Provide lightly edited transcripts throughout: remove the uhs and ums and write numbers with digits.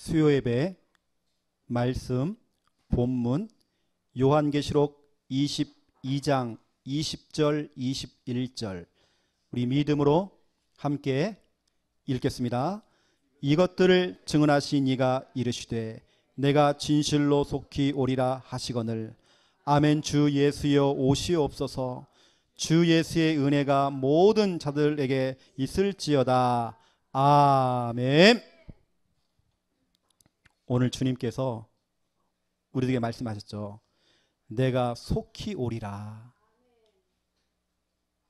수요 예배 말씀 본문 요한계시록 22장 20절 21절 우리 믿음으로 함께 읽겠습니다. 이것들을 증언하신 이가 이르시되 내가 진실로 속히 오리라 하시거늘 아멘. 주 예수여 오시옵소서. 주 예수의 은혜가 모든 자들에게 있을지어다. 아멘. 오늘 주님께서 우리에게 말씀하셨죠. 내가 속히 오리라.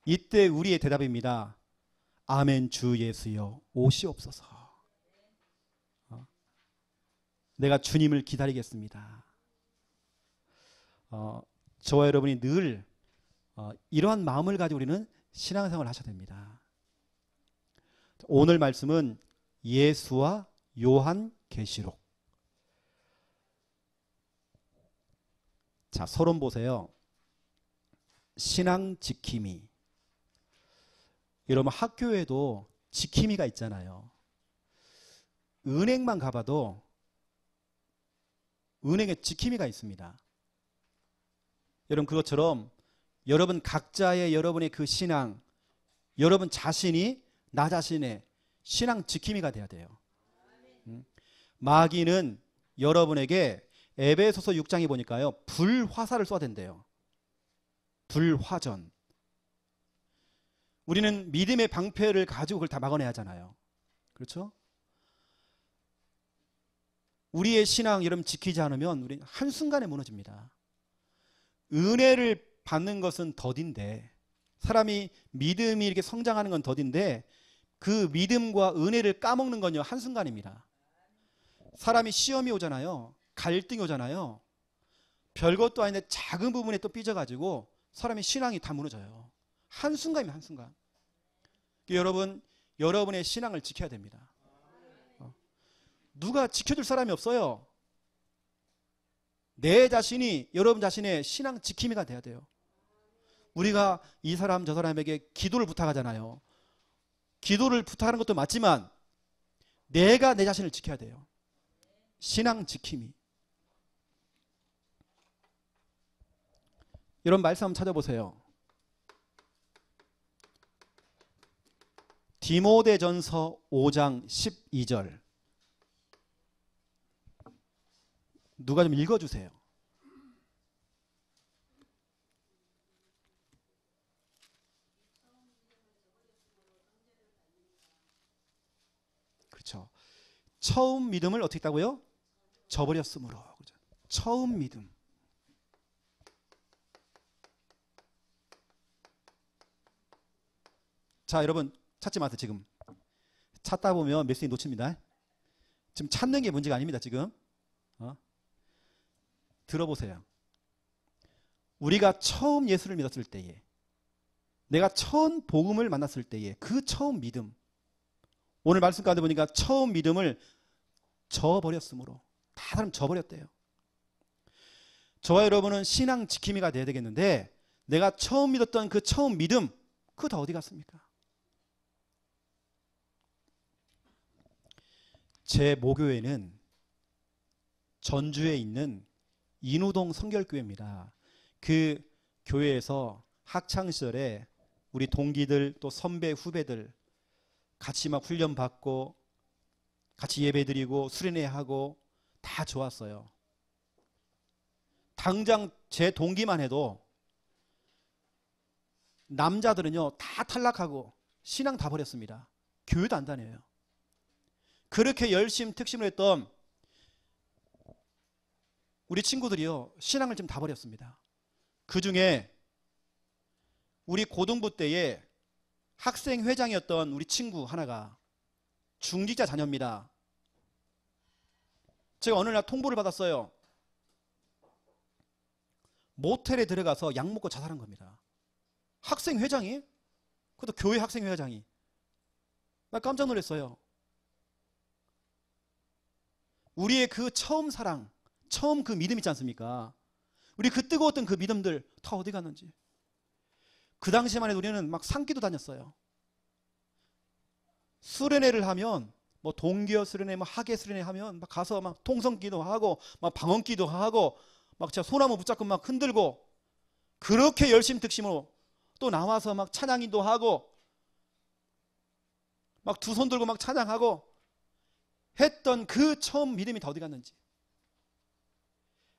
이때 우리의 대답입니다. 아멘. 주 예수여 오시옵소서. 내가 주님을 기다리겠습니다. 저와 여러분이 늘 이러한 마음을 가지고 우리는 신앙생활을 하셔야 됩니다. 오늘 말씀은 예수와 요한계시록. 자, 서론 보세요. 신앙 지킴이. 여러분 학교에도 지킴이가 있잖아요. 은행만 가봐도 은행에 지킴이가 있습니다. 여러분 그것처럼 여러분 각자의 여러분의 그 신앙, 여러분 자신이 나 자신의 신앙 지킴이가 돼야 돼요. 마귀는 여러분에게 에베소서 6장에 보니까요, 불화살을 쏘아댄대요. 불화전. 우리는 믿음의 방패를 가지고 그걸 다 막아내야 하잖아요. 그렇죠? 우리의 신앙 여러분 지키지 않으면 우리 한순간에 무너집니다. 은혜를 받는 것은 덧인데, 사람이 믿음이 이렇게 성장하는 건 덧인데, 그 믿음과 은혜를 까먹는 건요 한순간입니다. 사람이 시험이 오잖아요. 갈등이 오잖아요. 별것도 아닌데 작은 부분에 또 삐져가지고 사람의 신앙이 다 무너져요. 한순간이면 한순간. 여러분, 여러분의 신앙을 지켜야 됩니다. 누가 지켜줄 사람이 없어요. 내 자신이 여러분 자신의 신앙 지킴이가 돼야 돼요. 우리가 이 사람 저 사람에게 기도를 부탁하잖아요. 기도를 부탁하는 것도 맞지만 내가 내 자신을 지켜야 돼요. 신앙 지킴이. 이런 말씀 한번 찾아보세요. 디모데전서 5장 12절. 누가 좀 읽어주세요. 그렇죠. 처음 믿음을 어떻게 했다고요? 저버렸으므로. 그렇죠? 처음 믿음. 자, 여러분 찾지 마세요. 지금 찾다 보면 메시지 놓칩니다. 지금 찾는 게 문제가 아닙니다. 지금 들어보세요. 우리가 처음 예수를 믿었을 때에, 내가 처음 복음을 만났을 때에 그 처음 믿음, 오늘 말씀 가운데 보니까 처음 믿음을 저버렸으므로. 다 사람 저버렸대요. 저와 여러분은 신앙 지킴이가 돼야 되겠는데, 내가 처음 믿었던 그 처음 믿음, 그거 다 어디 갔습니까? 제 모교회는 전주에 있는 인우동 성결교회입니다. 그 교회에서 학창시절에 우리 동기들 또 선배 후배들 같이 막 훈련 받고 같이 예배 드리고 수련회하고 다 좋았어요. 당장 제 동기만 해도 남자들은요 다 탈락하고 신앙 다 버렸습니다. 교회도 안 다녀요. 그렇게 열심 특심을 했던 우리 친구들이요 신앙을 좀 다 버렸습니다. 그 중에 우리 고등부 때에 학생회장이었던 우리 친구 하나가 중직자 자녀입니다. 제가 어느 날 통보를 받았어요. 모텔에 들어가서 약 먹고 자살한 겁니다. 학생회장이? 그것도 교회 학생회장이. 나 깜짝 놀랐어요. 우리의 그 처음 사랑, 처음 그 믿음 있지 않습니까? 우리 그 뜨거웠던 그 믿음들 다 어디 갔는지. 그 당시만 해도 우리는 막 산기도 다녔어요. 수련회를 하면 뭐 동기어 수련회, 뭐 학예 수련회 하면 막 가서 막 통성기도 하고 막 방언기도 하고 막 제가 소나무 붙잡고 막 흔들고 그렇게 열심 득심으로 또 나와서 막 찬양인도 하고 막 두 손 들고 막 찬양하고 했던 그 처음 믿음이 다 어디 갔는지,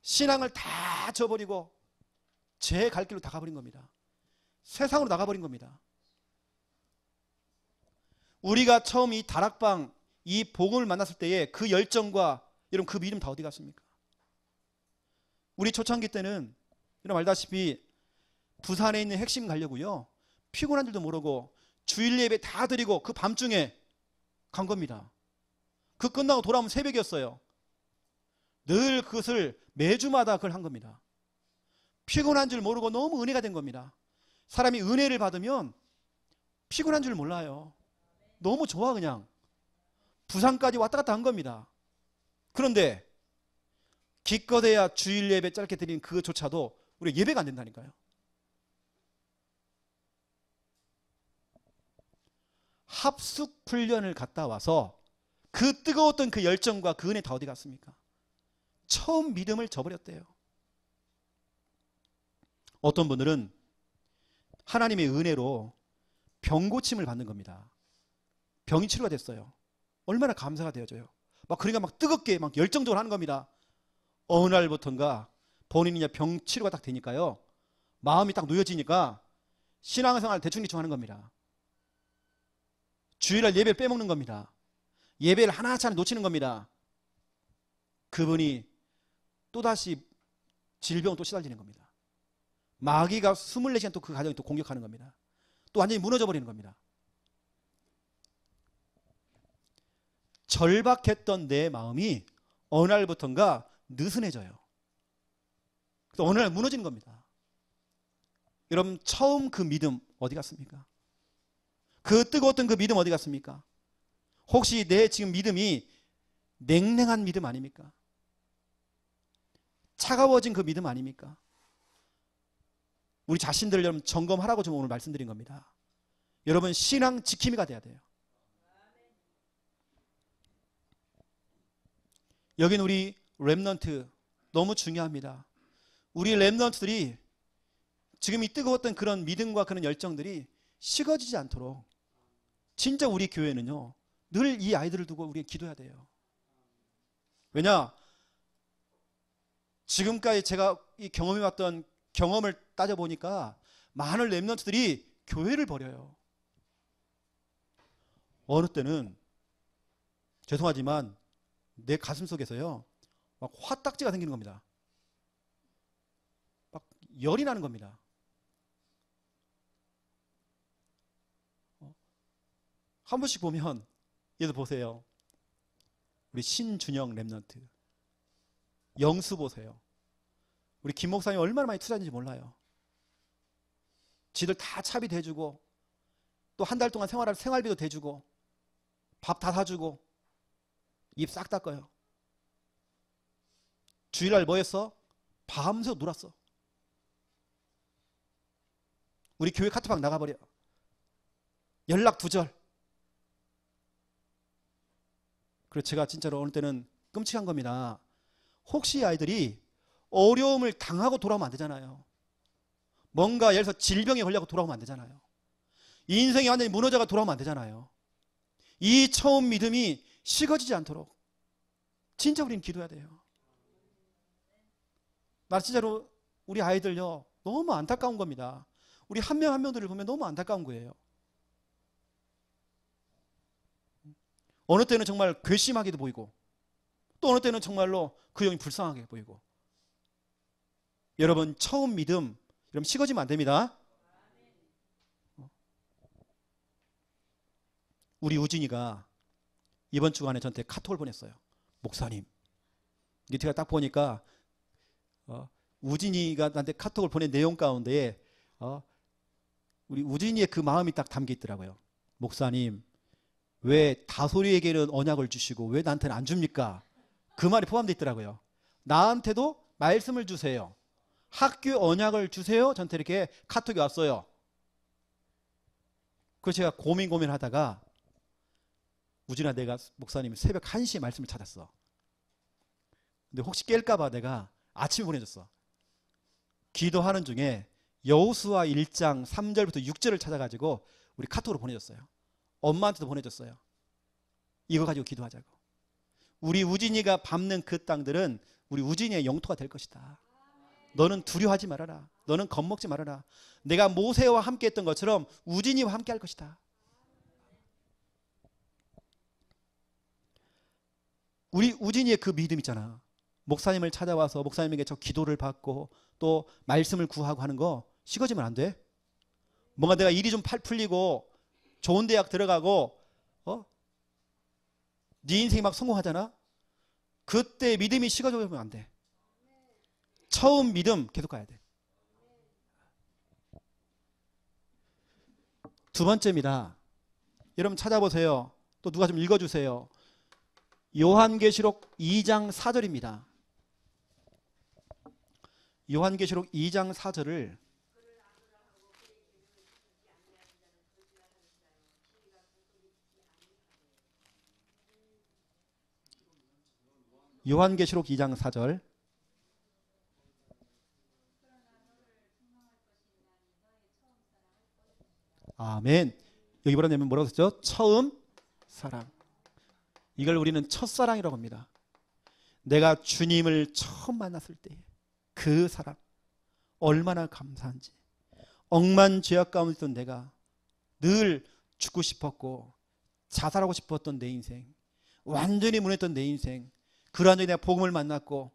신앙을 다 저버리고 제 갈 길로 다 가버린 겁니다. 세상으로 나가버린 겁니다. 우리가 처음 이 다락방, 이 복음을 만났을 때의 그 열정과 여러분 그 믿음 다 어디 갔습니까? 우리 초창기 때는 여러분 알다시피 부산에 있는 핵심 가려고요, 피곤한 줄도 모르고 주일 예배 다 드리고 그 밤중에 간 겁니다. 그 끝나고 돌아오면 새벽이었어요. 늘 그것을 매주마다 그걸 한 겁니다. 피곤한 줄 모르고 너무 은혜가 된 겁니다. 사람이 은혜를 받으면 피곤한 줄 몰라요. 너무 좋아. 그냥 부산까지 왔다 갔다 한 겁니다. 그런데 기껏해야 주일 예배 짧게 드린 그조차도 우리 예배가 안 된다니까요. 합숙 훈련을 갔다 와서 그 뜨거웠던 그 열정과 그 은혜 다 어디 갔습니까? 처음 믿음을 저버렸대요. 어떤 분들은 하나님의 은혜로 병 고침을 받는 겁니다. 병이 치료가 됐어요. 얼마나 감사가 되어져요. 막 그러니까 막 뜨겁게 막 열정적으로 하는 겁니다. 어느 날부터인가 본인이 이제 병 치료가 딱 되니까요, 마음이 딱 놓여지니까 신앙생활 대충대충 하는 겁니다. 주일날 예배를 빼먹는 겁니다. 예배를 하나하나 놓치는 겁니다. 그분이 또다시 질병을 또 시달리는 겁니다. 마귀가 24시간 또 그 가정을 또 공격하는 겁니다. 또 완전히 무너져 버리는 겁니다. 절박했던 내 마음이 어느 날부터인가 느슨해져요. 그래서 어느 날 무너지는 겁니다. 여러분 처음 그 믿음 어디 갔습니까? 그 뜨거웠던 그 믿음 어디 갔습니까? 혹시 내 지금 믿음이 냉랭한 믿음 아닙니까? 차가워진 그 믿음 아닙니까? 우리 자신들을 여러분 점검하라고 좀 오늘 말씀드린 겁니다. 여러분 신앙 지킴이가 돼야 돼요. 여긴 우리 렘넌트 너무 중요합니다. 우리 렘넌트들이 지금 이 뜨거웠던 그런 믿음과 그런 열정들이 식어지지 않도록 진짜 우리 교회는요 늘 이 아이들을 두고 우리가 기도해야 돼요. 왜냐? 지금까지 제가 이 경험해왔던 경험을 따져보니까 많은 렘넌트들이 교회를 버려요. 어느 때는 죄송하지만 내 가슴 속에서요 막 화딱지가 생기는 겁니다. 막 열이 나는 겁니다. 한 번씩 보면 얘들 보세요. 우리 신준영 렘넌트 영수 보세요. 우리 김 목사님 얼마나 많이 투자했는지 몰라요. 지들 다 차비 대주고 또 한 달 동안 생활비도 대주고 밥 다 사주고 입 싹 닦아요. 주일날 뭐 했어? 밤새 놀았어. 우리 교회 카트방 나가버려. 연락 두절. 그래서 제가 진짜로 어느 때는 끔찍한 겁니다. 혹시 아이들이 어려움을 당하고 돌아오면 안 되잖아요. 뭔가 예를 들어서 질병에 걸려서 돌아오면 안 되잖아요. 인생이 완전히 무너져가 돌아오면 안 되잖아요. 이 처음 믿음이 식어지지 않도록 진짜 우리는 기도해야 돼요. 나 진짜로 우리 아이들요 너무 안타까운 겁니다. 우리 한 명 한 명들을 보면 너무 안타까운 거예요. 어느 때는 정말 괘씸하게도 보이고 또 어느 때는 정말로 그 영이 불쌍하게 보이고. 여러분 처음 믿음 여러분 식어지면 안 됩니다. 우리 우진이가 이번 주간에 저한테 카톡을 보냈어요. 목사님, 이게 제가 딱 보니까 우진이가 나한테 카톡을 보낸 내용 가운데에 우리 우진이의 그 마음이 딱 담겨 있더라고요. 목사님, 왜 다솔이에게는 언약을 주시고 왜 나한테는 안 줍니까? 그 말이 포함되어 있더라고요. 나한테도 말씀을 주세요. 학교 언약을 주세요. 저한테 이렇게 카톡이 왔어요. 그래서 제가 고민하다가 우진아, 내가 목사님 새벽 1시에 말씀을 찾았어. 근데 혹시 깰까봐 내가 아침에 보내줬어. 기도하는 중에 여호수아 1장 3절부터 6절을 찾아가지고 우리 카톡으로 보내줬어요. 엄마한테도 보내줬어요. 이거 가지고 기도하자고. 우리 우진이가 밟는 그 땅들은 우리 우진이의 영토가 될 것이다. 너는 두려워하지 말아라. 너는 겁먹지 말아라. 내가 모세와 함께 했던 것처럼 우진이와 함께 할 것이다. 우리 우진이의 그 믿음 있잖아. 목사님을 찾아와서 목사님에게 저 기도를 받고 또 말씀을 구하고 하는 거 식어지면 안 돼. 뭔가 내가 일이 좀 풀리고 좋은 대학 들어가고 네 인생이 막 성공하잖아. 그때 믿음이 식어지면 안 돼. 처음 믿음 계속 가야 돼. 두 번째입니다. 여러분 찾아보세요. 또 누가 좀 읽어주세요. 요한계시록 2장 4절입니다. 요한계시록 2장 4절을 요한계시록 2장 4절 아멘. 여기 뭐라고 썼죠? 처음 사랑. 이걸 우리는 첫사랑이라고 합니다. 내가 주님을 처음 만났을 때 그 사랑 얼마나 감사한지. 억만 죄악 가운데 있던 내가 늘 죽고 싶었고 자살하고 싶었던 내 인생, 완전히 무너졌던 내 인생, 그러한 적에 내가 복음을 만났고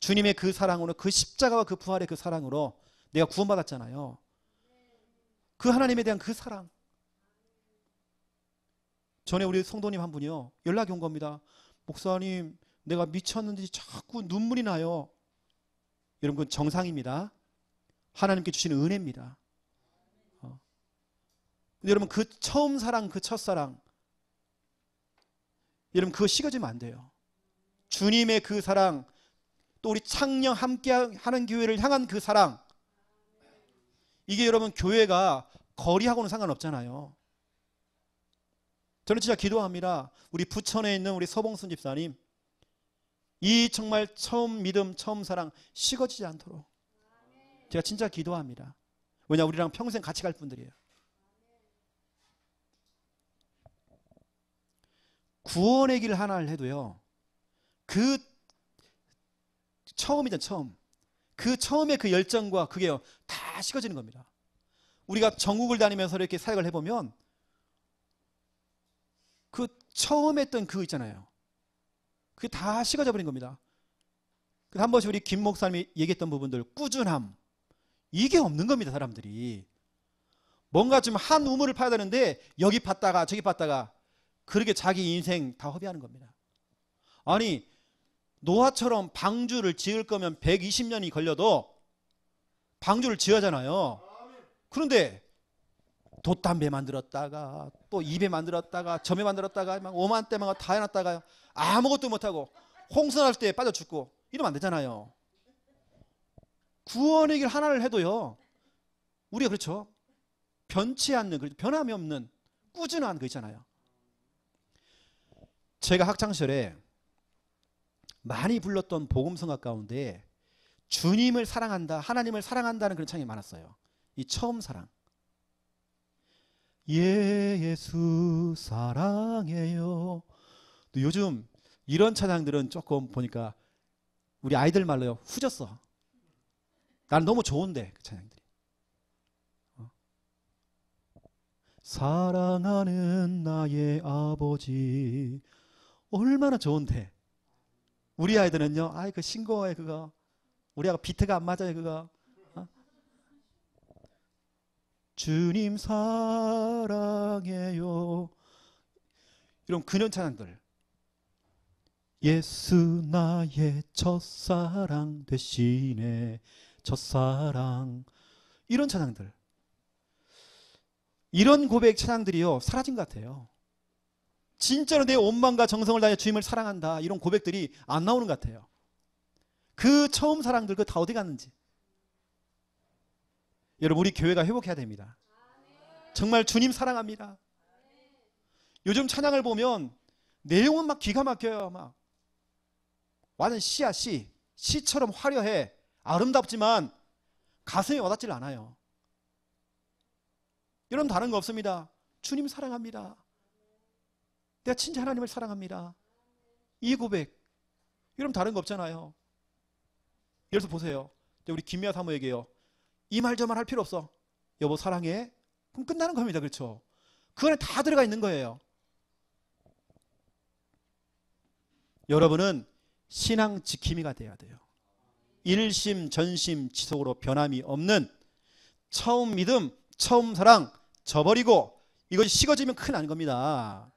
주님의 그 사랑으로, 그 십자가와 그 부활의 그 사랑으로 내가 구원받았잖아요. 그 하나님에 대한 그 사랑. 전에 우리 성도님 한 분이요, 연락이 온 겁니다. 목사님, 내가 미쳤는지 자꾸 눈물이 나요. 여러분, 그건 정상입니다. 하나님께 주시는 은혜입니다. 근데 여러분, 그 처음 사랑, 그 첫사랑, 여러분 그거 식어지면 안 돼요. 주님의 그 사랑, 또 우리 창녕 함께 하는 교회를 향한 그 사랑, 이게 여러분 교회가 거리하고는 상관없잖아요. 저는 진짜 기도합니다. 우리 부천에 있는 우리 서봉순 집사님, 이 정말 처음 믿음, 처음 사랑 식어지지 않도록 제가 진짜 기도합니다. 왜냐, 우리랑 평생 같이 갈 분들이에요. 구원의 길 하나를 해도요, 그 처음이죠, 처음. 그 처음에 그 열정과 그게요, 다 식어지는 겁니다. 우리가 전국을 다니면서 이렇게 사역을 해보면 그 처음 했던 그거 있잖아요. 그게 다 식어져 버린 겁니다. 한 번씩 우리 김 목사님이 얘기했던 부분들, 꾸준함, 이게 없는 겁니다. 사람들이 뭔가 좀 한 우물을 파야 되는데 여기 팠다가 저기 팠다가 그렇게 자기 인생 다 허비하는 겁니다. 아니, 노아처럼 방주를 지을 거면 120년이 걸려도 방주를 지어잖아요. 그런데 돛담배 만들었다가 또 입에 만들었다가 점에 만들었다가 막 5만 대만 다 해놨다가 아무것도 못하고 홍수 날 때 빠져 죽고 이러면 안 되잖아요. 구원의 길 하나를 해도요, 우리가 그렇죠, 변치 않는, 변함이 없는 꾸준한 거 있잖아요. 제가 학창시절에 많이 불렀던 복음성가 가운데 주님을 사랑한다, 하나님을 사랑한다는 그런 찬양이 많았어요. 이 처음 사랑, 예수 사랑해요. 요즘 이런 찬양들은 조금 보니까 우리 아이들 말로요, 후졌어. 난 너무 좋은데 그 찬양들이. 사랑하는 나의 아버지, 얼마나 좋은데. 우리 아이들은요, 아이 그 싱거워해 그거, 우리하고 비트가 안 맞아요 그거. 주님 사랑해요. 이런 근원 찬양들, 예수 나의 첫사랑 되시네, 첫사랑, 이런 찬양들, 이런 고백 찬양들이요 사라진 것 같아요. 진짜로 내 온 마음과 정성을 다해 주님을 사랑한다, 이런 고백들이 안 나오는 것 같아요. 그 처음 사랑들 그 다 어디 갔는지. 여러분, 우리 교회가 회복해야 됩니다. 정말 주님 사랑합니다. 요즘 찬양을 보면 내용은 막 기가 막혀요. 막 완전 시야 시. 시처럼 화려해. 아름답지만 가슴에 와닿질 않아요. 여러분 다른 거 없습니다. 주님 사랑합니다. 내가 진짜 하나님을 사랑합니다. 이 고백. 여러분 다른 거 없잖아요. 예를 들어서 보세요. 우리 김미아 사모에게요. 이 말 저 말 할 필요 없어. 여보 사랑해. 그럼 끝나는 겁니다. 그렇죠? 그 안에 다 들어가 있는 거예요. 여러분은 신앙 지킴이가 돼야 돼요. 일심 전심 지속으로 변함이 없는 처음 믿음, 처음 사랑 저버리고 이것이 식어지면 큰일 나는 겁니다.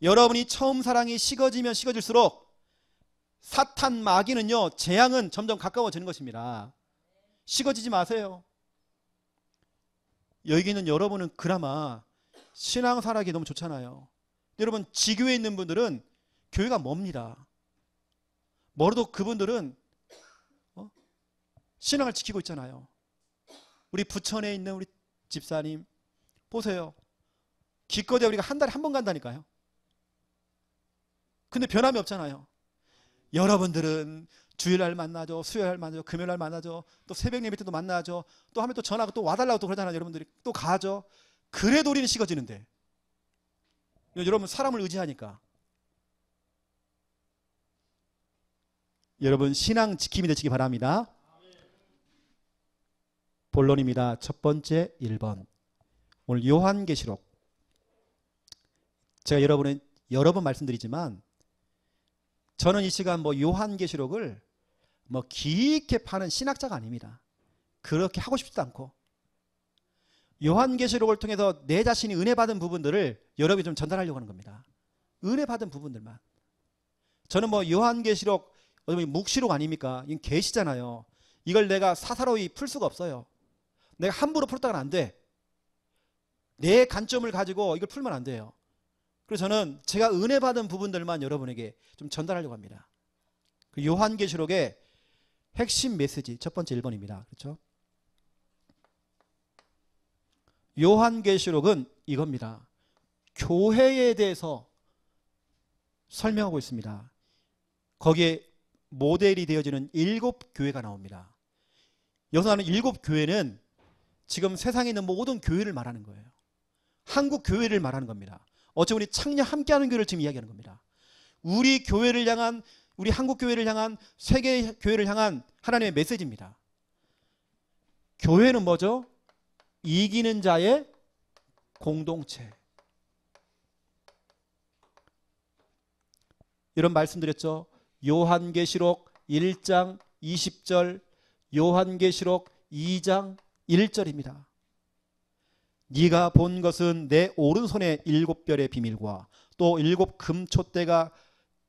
여러분이 처음 사랑이 식어지면 식어질수록 사탄 마귀는요, 재앙은 점점 가까워지는 것입니다. 식어지지 마세요. 여기 있는 여러분은 그나마 신앙사락이 너무 좋잖아요. 여러분 지교에 있는 분들은 교회가 멉니다. 멀어도 그분들은 신앙을 지키고 있잖아요. 우리 부천에 있는 우리 집사님 보세요. 기껏해 우리가 한 달에 한 번 간다니까요. 근데 변함이 없잖아요. 여러분들은 주일날 만나죠, 수요일날 만나죠, 금요일날 만나죠, 또 새벽 예배 때도 만나죠, 또 하면 또 전화가 또 와달라고 또 그러잖아요. 여러분들이 또 가죠. 그래도 우리는 식어지는데. 여러분 사람을 의지하니까. 여러분 신앙 지킴이 되시기 바랍니다. 본론입니다. 첫 번째 1번. 오늘 요한계시록. 제가 여러 번 말씀드리지만 저는 이 시간 요한계시록을 깊게 파는 신학자가 아닙니다. 그렇게 하고 싶지도 않고 요한계시록을 통해서 내 자신이 은혜 받은 부분들을 여러분이 좀 전달하려고 하는 겁니다. 은혜 받은 부분들만. 저는 요한계시록 묵시록 아닙니까? 이건 계시잖아요. 이걸 내가 사사로이 풀 수가 없어요. 내가 함부로 풀었다가는 안 돼. 내 관점을 가지고 이걸 풀면 안 돼요. 그래서 저는 제가 은혜 받은 부분들만 여러분에게 좀 전달하려고 합니다. 그 요한계시록의 핵심 메시지 첫 번째 1번입니다. 그렇죠? 요한계시록은 이겁니다. 교회에 대해서 설명하고 있습니다. 거기에 모델이 되어지는 7교회가 나옵니다. 여기서 하는 7교회는 지금 세상에 있는 모든 교회를 말하는 거예요. 한국 교회를 말하는 겁니다. 어차피 우리 창녀 함께하는 교회를 지금 이야기하는 겁니다. 우리 교회를 향한, 우리 한국 교회를 향한, 세계 교회를 향한 하나님의 메시지입니다. 교회는 뭐죠? 이기는 자의 공동체. 이런 말씀드렸죠. 요한계시록 1장 20절, 요한계시록 2장 1절입니다. 네가 본 것은 내 오른손의 7별의 비밀과 또 7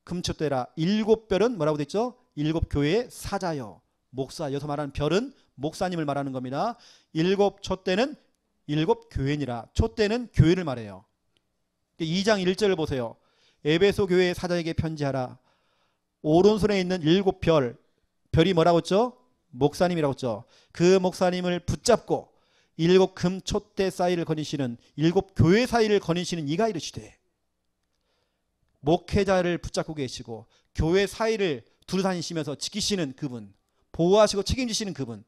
금촛대라. 7별은 뭐라고 됐죠? 7교회의 사자요. 목사. 여기서 말하는 별은 목사님을 말하는 겁니다. 7 촛대는 7교회니라. 촛대는 교회를 말해요. 2장 1절을 보세요. 에베소 교회의 사자에게 편지하라. 오른손에 있는 7별. 별이 뭐라고 했죠? 목사님이라고 했죠. 그 목사님을 붙잡고 7 금촛대 사이를 거니시는 7교회 사이를 거니시는 이가 이르시되. 목회자를 붙잡고 계시고 교회 사이를 두루다니시면서 지키시는 그분, 보호하시고 책임지시는 그분.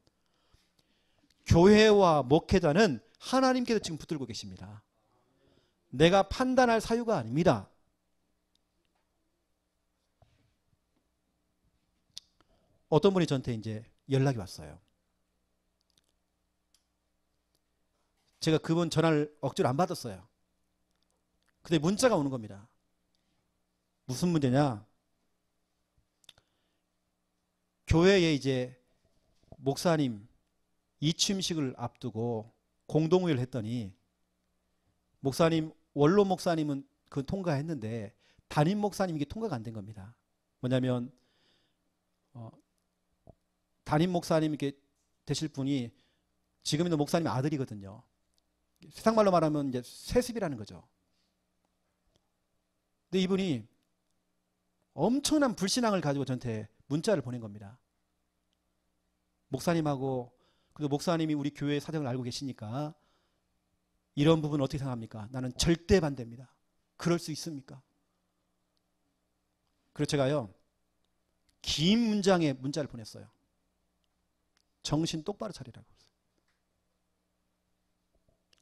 교회와 목회자는 하나님께서 지금 붙들고 계십니다. 내가 판단할 사유가 아닙니다. 어떤 분이 저한테 이제 연락이 왔어요. 제가 그분 전화를 억지로 안 받았어요. 근데 문자가 오는 겁니다. 무슨 문제냐? 교회에 이제 목사님 이취임식을 앞두고 공동회의를 했더니 목사님, 원로 목사님은 그 통과했는데 담임 목사님 이게 통과가 안 된 겁니다. 뭐냐면 담임 목사님 이렇게 되실 분이 지금 있는 목사님 아들이거든요. 세상 말로 말하면 이제 세습이라는 거죠. 근데 이분이 엄청난 불신앙을 가지고 저한테 문자를 보낸 겁니다. 목사님하고, 그리고 목사님이 우리 교회의 사정을 알고 계시니까 이런 부분 어떻게 생각합니까? 나는 절대 반대입니다. 그럴 수 있습니까? 그래서 제가요, 긴 문장의 문자를 보냈어요. 정신 똑바로 차리라고.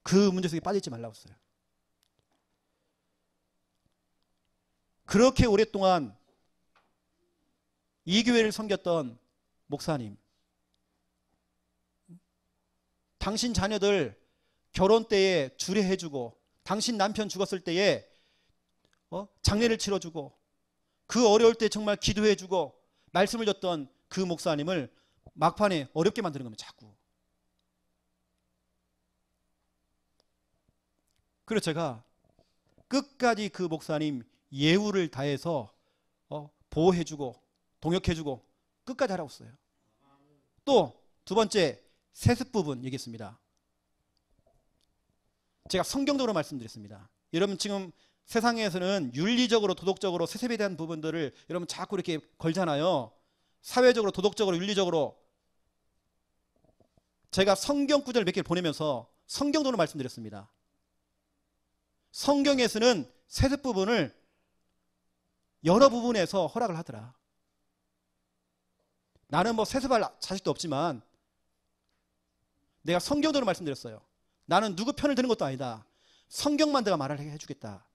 그 문제 속에 빠지지 말라고 했어요. 그렇게 오랫동안 이 교회를 섬겼던 목사님, 당신 자녀들 결혼 때에 주례해주고, 당신 남편 죽었을 때에 장례를 치러주고, 그 어려울 때 정말 기도해주고 말씀을 줬던 그 목사님을 막판에 어렵게 만드는 겁니다. 자꾸. 그래서 제가 끝까지 그 목사님 예우를 다해서 보호해주고 동역해주고 끝까지 하라고 했어요. 또 두 번째, 세습 부분 얘기했습니다. 제가 성경적으로 말씀드렸습니다. 여러분 지금 세상에서는 윤리적으로 도덕적으로 세습에 대한 부분들을 여러분 자꾸 이렇게 걸잖아요. 사회적으로 도덕적으로 윤리적으로. 제가 성경 구절 몇 개를 보내면서 성경적으로 말씀드렸습니다. 성경에서는 세습 부분을 여러 부분에서 허락을 하더라. 나는 뭐 세습할 자식도 없지만 내가 성경적으로 말씀드렸어요. 나는 누구 편을 드는 것도 아니다. 성경만 내가 말을 해주겠다.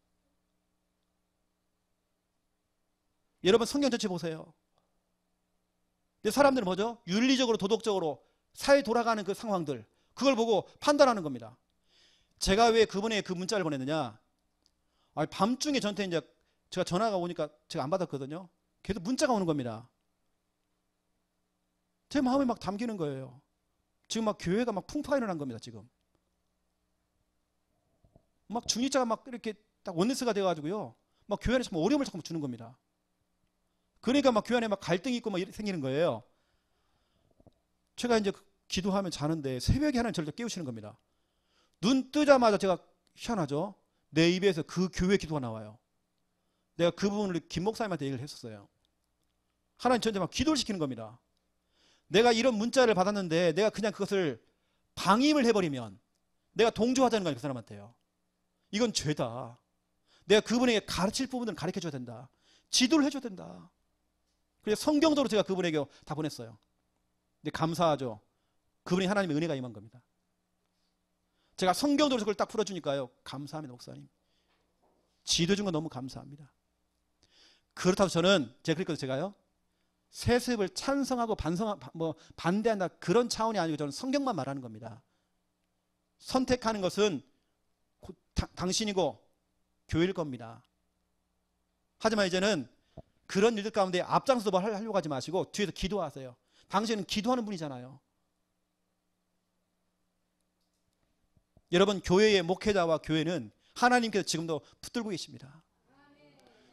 여러분 성경 전체 보세요. 근데 사람들은 뭐죠? 윤리적으로 도덕적으로 사회 돌아가는 그 상황들, 그걸 보고 판단하는 겁니다. 제가 왜 그분의 그 문자를 보냈느냐? 밤중에 저한테 이제 제가 전화가 오니까 제가 안 받았거든요. 계속 문자가 오는 겁니다. 제 마음에 막 담기는 거예요. 지금 막 교회가 막 풍파가 일어난 겁니다. 지금 막 중직자가 막 이렇게 딱 원네스가 돼가지고요, 막 교회 안에 참 어려움을 자꾸 주는 겁니다. 그러니까 막 교회 안에 막 갈등이 있고 막 생기는 거예요. 제가 이제 기도하면 자는데 새벽에 하나님 저를 깨우시는 겁니다. 눈 뜨자마자 제가 희한하죠? 내 입에서 그 교회 기도가 나와요. 내가 그 부분을 김 목사님한테 얘기를 했었어요. 하나님 저한테 막 기도를 시키는 겁니다. 내가 이런 문자를 받았는데 내가 그냥 그것을 방임을 해버리면 내가 동조하자는 거예요. 그 사람한테요. 이건 죄다. 내가 그분에게 가르칠 부분들은 가르쳐줘야 된다. 지도를 해줘야 된다. 그래서 성경적으로 제가 그분에게 다 보냈어요. 근데 감사하죠. 그분이 하나님의 은혜가 임한 겁니다. 제가 성경적으로 그걸 딱 풀어주니까요, 감사합니다. 목사님 지도해 준 건 너무 감사합니다. 그렇다고 저는 제가요 세습을 찬성하고 반대한다 그런 차원이 아니고 저는 성경만 말하는 겁니다. 선택하는 것은 당신이고 교회일 겁니다. 하지만 이제는 그런 일들 가운데 앞장서서 뭘 하려고 하지 마시고 뒤에서 기도하세요. 당신은 기도하는 분이잖아요. 여러분 교회의 목회자와 교회는 하나님께서 지금도 붙들고 계십니다.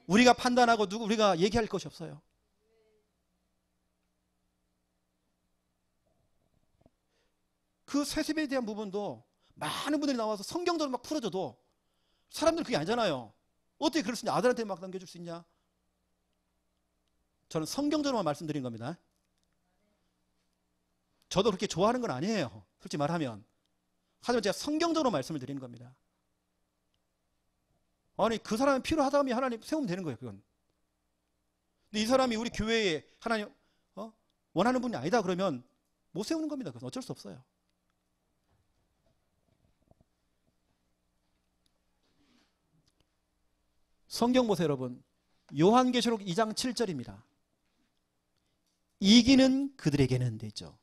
우리가 판단하고 우리가 얘기할 것이 없어요. 그 세습에 대한 부분도 많은 분들이 나와서 성경적으로 막 풀어줘도 사람들은 그게 아니잖아요. 어떻게 그럴 수 있냐? 아들한테 막 남겨줄 수 있냐? 저는 성경적으로만 말씀드린 겁니다. 저도 그렇게 좋아하는 건 아니에요. 솔직히 말하면. 하지만 제가 성경적으로 말씀을 드리는 겁니다. 아니 그 사람이 필요하다면 하나님 세우면 되는 거예요. 그건. 근데 이 사람이 우리 교회에 하나님 원하는 분이 아니다 그러면 못 세우는 겁니다. 그건 어쩔 수 없어요. 성경 보세요 여러분. 요한계시록 2장 7절입니다. 이기는 그들에게는 돼 있죠.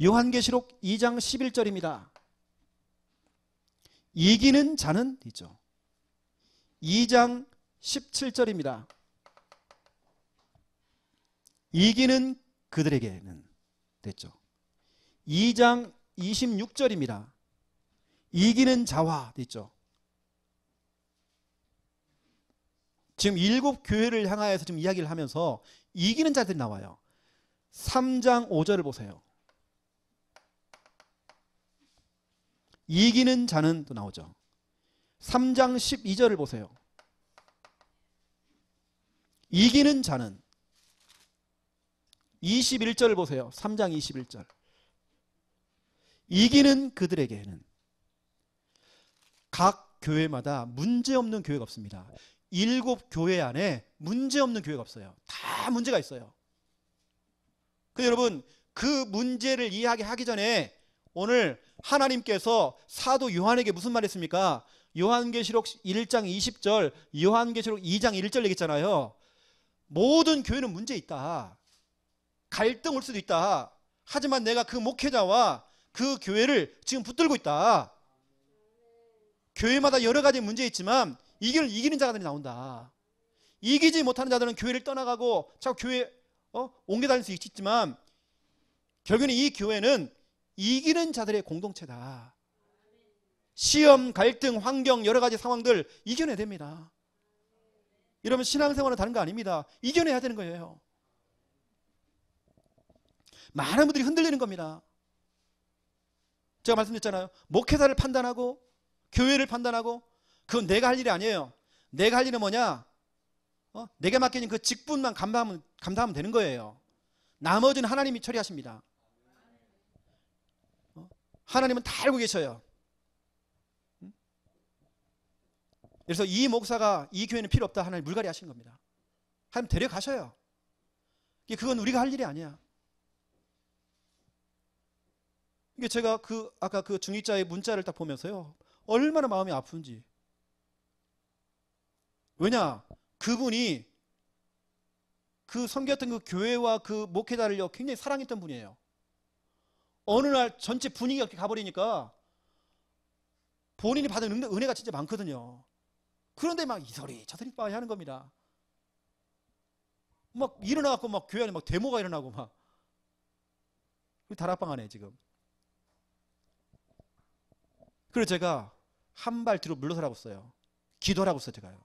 요한계시록 2장 11절입니다. 이기는 자는 돼 있죠. 2장 17절입니다. 이기는 그들에게는 됐죠. 2장 26절입니다. 이기는 자와 됐죠. 지금 7교회를 향하여서 지금 이야기를 하면서 이기는 자들이 나와요. 3장 5절을 보세요. 이기는 자는 또 나오죠. 3장 12절을 보세요. 이기는 자는 21절을 보세요. 3장 21절. 이기는 그들에게는 각 교회마다 문제없는 교회가 없습니다. 7교회 안에 문제없는 교회가 없어요. 다 문제가 있어요. 근데 여러분, 그 문제를 이야기하기 전에 오늘 하나님께서 사도 요한에게 무슨 말 했습니까? 요한계시록 1장 20절, 요한계시록 2장 1절 얘기했잖아요. 모든 교회는 문제 있다. 갈등 올 수도 있다. 하지만 내가 그 목회자와 그 교회를 지금 붙들고 있다. 교회마다 여러 가지 문제 있지만 이기는 자들이 나온다. 이기지 못하는 자들은 교회를 떠나가고 자꾸 교회 옮겨 다닐 수 있지만 결국에는 이 교회는 이기는 자들의 공동체다. 시험, 갈등, 환경, 여러 가지 상황들 이겨내야 됩니다. 이러면 신앙생활은 다른 거 아닙니다. 이겨내야 되는 거예요. 많은 분들이 흔들리는 겁니다. 제가 말씀드렸잖아요. 목회자를 판단하고 교회를 판단하고 그건 내가 할 일이 아니에요. 내가 할 일은 뭐냐? 내게 맡겨진 그 직분만 감당하면 되는 거예요. 나머지는 하나님이 처리하십니다. 하나님은 다 알고 계셔요. 그래서 이 목사가 이 교회는 필요 없다 하나님 물갈이 하신 겁니다. 하나님 데려가셔요. 그건 우리가 할 일이 아니야. 이게 제가 아까 그 중직자의 문자를 딱 보면서요, 얼마나 마음이 아픈지. 왜냐? 그분이 그 섬겼던 그 교회와 그 목회자를요 굉장히 사랑했던 분이에요. 어느 날 전체 분위기가 이렇게 가버리니까 본인이 받은 은혜가 진짜 많거든요. 그런데 막 이 소리 저 소리 빨리 하는 겁니다. 막 일어나갖고 막 교회 안에 막 데모가 일어나고 막 다락방 안에 지금. 그래서 제가 한 발 뒤로 물러서라고 했어요. 기도하라고 했어요 제가요.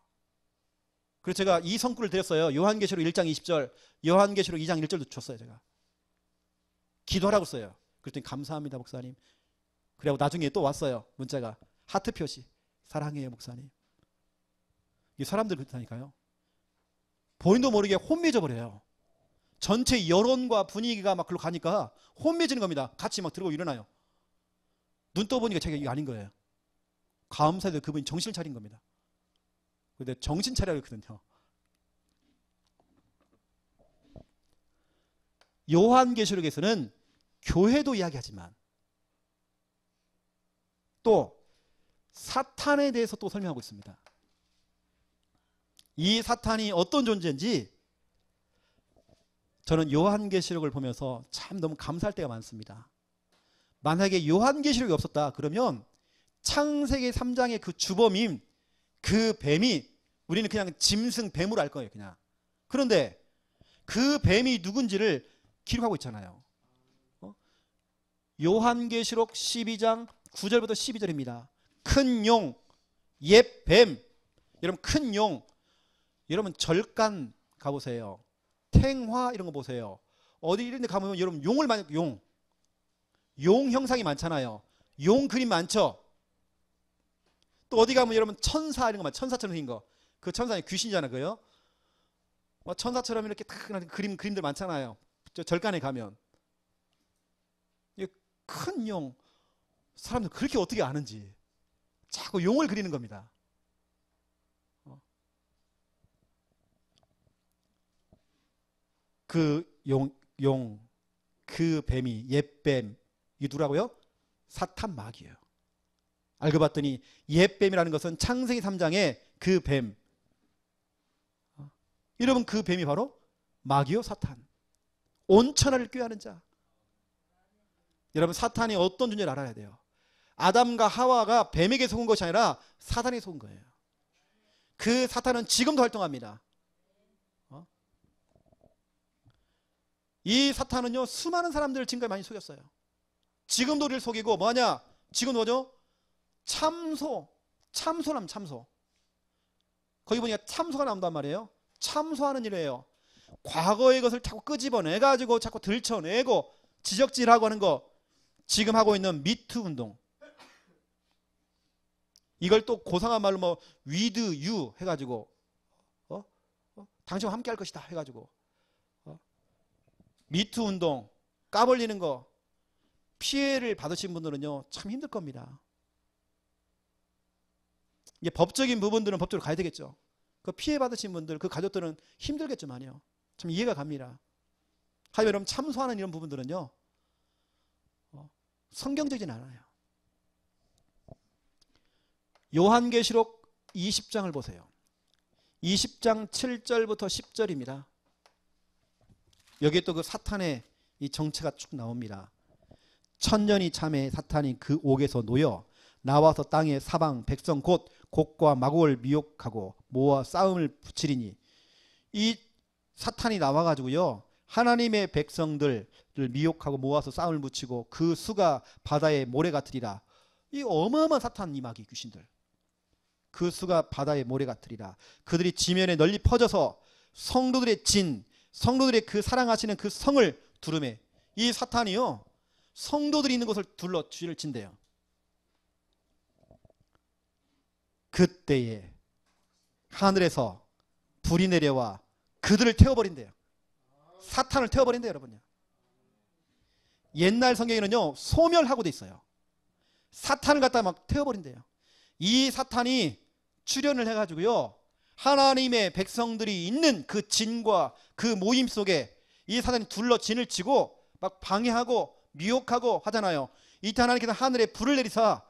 그래서 제가 이 성구를 드렸어요. 요한계시록 1장 20절, 요한계시록 2장 1절도 줬어요 제가. 기도하라고 했어요. 그랬더니 감사합니다 목사님. 그리고 나중에 또 왔어요 문자가. 하트 표시. 사랑해요 목사님. 이 사람들 그렇다니까요. 본인도 모르게 혼미해져 버려요. 전체 여론과 분위기가 막 글로 가니까 혼미해지는 겁니다. 같이 막 들고 일어나요. 눈 떠보니까 자기가 이게 아닌 거예요. 감사해도 그분이 정신을 차린 겁니다. 근데 정신 차려야 했거든요. 요한계시록에서는 교회도 이야기하지만 또 사탄에 대해서 또 설명하고 있습니다. 이 사탄이 어떤 존재인지 저는 요한계시록을 보면서 참 너무 감사할 때가 많습니다. 만약에 요한계시록이 없었다 그러면 창세기 3장의 그 주범인 그 뱀이 우리는 그냥 짐승 뱀으로 알 거예요 그냥. 그런데 그 뱀이 누군지를 기록하고 있잖아요. 요한계시록 12장 9절부터 12절입니다. 큰 용, 옛 뱀. 여러분 큰 용. 여러분 절간 가보세요. 탱화 이런 거 보세요. 어디 이런 데 가보면 여러분 용을 많이 용 형상이 많잖아요. 용 그림 많죠. 또 어디 가면 여러분 천사 이런 거 많아요. 천사처럼 생긴 거. 그 천사는 귀신이잖아요. 그요? 천사처럼 이렇게 탁 그림들 많잖아요. 저 절간에 가면. 큰 용. 사람들 그렇게 어떻게 아는지. 자꾸 용을 그리는 겁니다. 그 그 뱀이 옛뱀. 이게 누구라고요? 사탄 마귀예요. 알고 봤더니 옛뱀이라는 것은 창세기 3장의 그 뱀. 여러분 그 뱀이 바로 마귀요 사탄. 온 천하를 꾀하는 자. 여러분 사탄이 어떤 존재를 알아야 돼요. 아담과 하와가 뱀에게 속은 것이 아니라 사탄에 속은 거예요. 그 사탄은 지금도 활동합니다. 이 사탄은요 수많은 사람들을 지금까지 많이 속였어요. 지금도 우리를 속이고 뭐냐? 지금 뭐죠? 참소남 참소. 거기 보니까 참소가 나온단 말이에요. 참소하는 일이에요. 과거의 것을 자꾸 끄집어내가지고 자꾸 들춰내고 지적질하고 하는 거. 지금 하고 있는 미투 운동. 이걸 또 고상한 말로 뭐 with you 해가지고 당신과 함께 할 것이다 해가지고 미투 운동 까벌리는 거. 피해를 받으신 분들은요 참 힘들 겁니다. 이게 법적인 부분들은 법적으로 가야 되겠죠. 그 피해 받으신 분들, 그 가족들은 힘들겠지만요. 참 이해가 갑니다. 하지만 여러분 참소하는 이런 부분들은요, 성경적이진 않아요. 요한계시록 20장을 보세요. 20장 7절부터 10절입니다. 여기에 또 그 사탄의 이 정체가 쭉 나옵니다. 천년이 참에 사탄이 그 옥에서 놓여 나와서 땅의 사방 백성 곧 곡과 마곡을 미혹하고 모아 싸움을 붙이리니, 이 사탄이 나와가지고요 하나님의 백성들을 미혹하고 모아서 싸움을 붙이고 그 수가 바다의 모래 같으리라. 이 어마어마한 사탄 이마귀 귀신들, 그 수가 바다의 모래 같으리라. 그들이 지면에 널리 퍼져서 성도들의 진, 성도들의 그 사랑하시는 그 성을 두르매. 이 사탄이요 성도들이 있는 곳을 둘러 쥐를 친대요. 그때에 하늘에서 불이 내려와 그들을 태워버린대요. 사탄을 태워버린대요, 여러분요. 옛날 성경에는요 소멸하고 돼 있어요. 사탄을 갖다 막 태워버린대요. 이 사탄이 출현을 해가지고요 하나님의 백성들이 있는 그 진과 그 모임 속에 이 사탄이 둘러 진을 치고 막 방해하고 미혹하고 하잖아요. 이때 하나님께서 하늘에 불을 내리사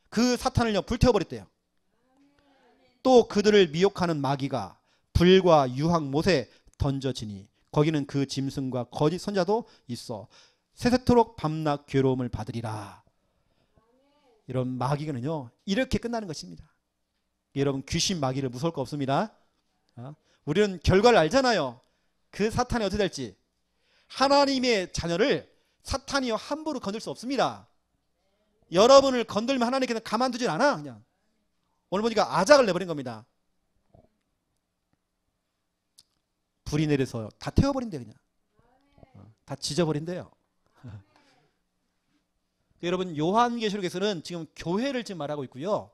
그 사탄을요 불태워버렸대요. 또 그들을 미혹하는 마귀가 불과 유황 못에 던져지니 거기는 그 짐승과 거짓 선자도 있어 세세토록 밤낮 괴로움을 받으리라. 이런 마귀는요 이렇게 끝나는 것입니다. 여러분 귀신 마귀를 무서울 거 없습니다. 우리는 결과를 알잖아요. 그 사탄이 어떻게 될지. 하나님의 자녀를 사탄이요 함부로 건들 수 없습니다. 여러분을 건들면 하나님께서 가만두질 않아. 그냥 오늘 보니까 아작을 내버린 겁니다. 불이 내려서 다 태워버린대. 그냥 다 지져버린대요. 여러분 요한계시록에서는 지금 교회를 지금 말하고 있고요.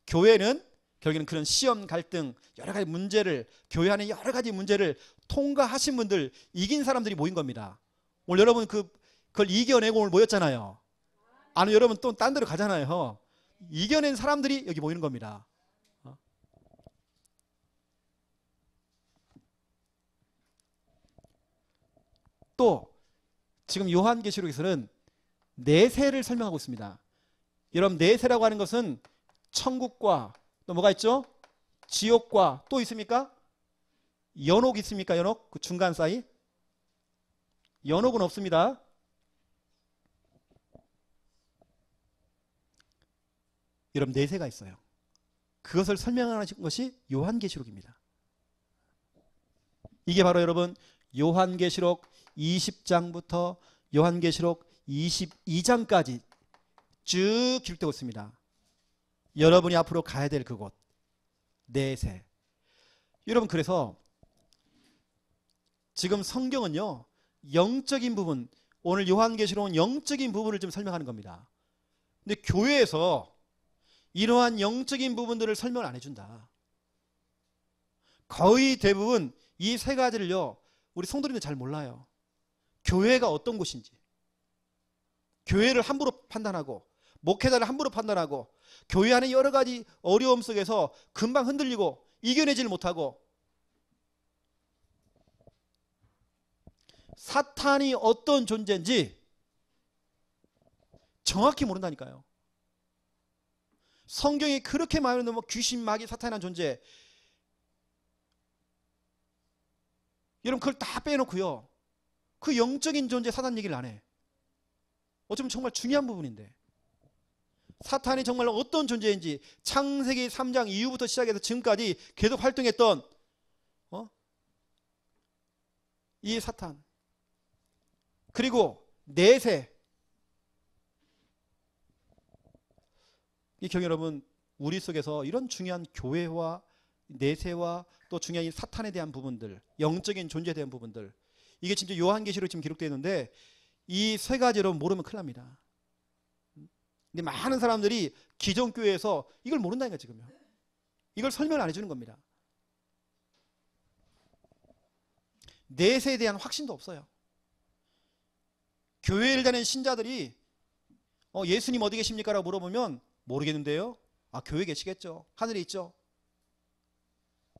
교회는 결국에는 그런 시험, 갈등, 여러 가지 문제를, 교회 안에 여러 가지 문제를 통과하신 분들, 이긴 사람들이 모인 겁니다. 오늘 여러분 그걸 이겨내고 오늘 모였잖아요. 아니 여러분 또 딴 데로 가잖아요. 이겨낸 사람들이 여기 모이는 겁니다. 또 지금 요한계시록에서는 내세를 설명하고 있습니다. 여러분 내세라고 하는 것은 천국과 또 뭐가 있죠? 지옥과 또 있습니까? 연옥 있습니까? 연옥? 그 중간 사이? 연옥은 없습니다. 여러분 내세가 있어요. 그것을 설명하는 것이 요한계시록입니다. 이게 바로 여러분 요한계시록 20장부터 요한계시록 22장까지 쭉 기록되고 있습니다. 여러분이 앞으로 가야 될 그곳 내세. 여러분 그래서 지금 성경은요 영적인 부분, 오늘 요한계시록은 영적인 부분을 좀 설명하는 겁니다. 근데 교회에서 이러한 영적인 부분들을 설명을 안 해준다. 거의 대부분 이 세 가지를요 우리 성도님들 잘 몰라요. 교회가 어떤 곳인지, 교회를 함부로 판단하고 목회자를 함부로 판단하고 교회 안에 여러 가지 어려움 속에서 금방 흔들리고 이겨내지를 못하고 사탄이 어떤 존재인지 정확히 모른다니까요. 성경이 그렇게 말하는 뭐 귀신, 마귀, 사탄이라는 존재, 여러분 그걸 다 빼놓고요 그 영적인 존재 사탄 얘기를 안 해. 어쩌면 정말 중요한 부분인데 사탄이 정말 어떤 존재인지 창세기 3장 이후부터 시작해서 지금까지 계속 활동했던 이 사탄, 그리고 내세. 이 경우 여러분 우리 속에서 이런 중요한 교회와 내세와 또 중요한 이 사탄에 대한 부분들, 영적인 존재에 대한 부분들, 이게 진짜 요한계시록에 지금 기록되어 있는데 이 세 가지로 모르면 큰일 납니다. 근데 많은 사람들이 기존 교회에서 이걸 모른다니까. 지금요 이걸 설명을 안 해주는 겁니다. 내세에 대한 확신도 없어요. 교회를 다니는 신자들이 예수님 어디 계십니까? 라고 물어보면 모르겠는데요, 아, 교회 계시겠죠. 하늘에 있죠.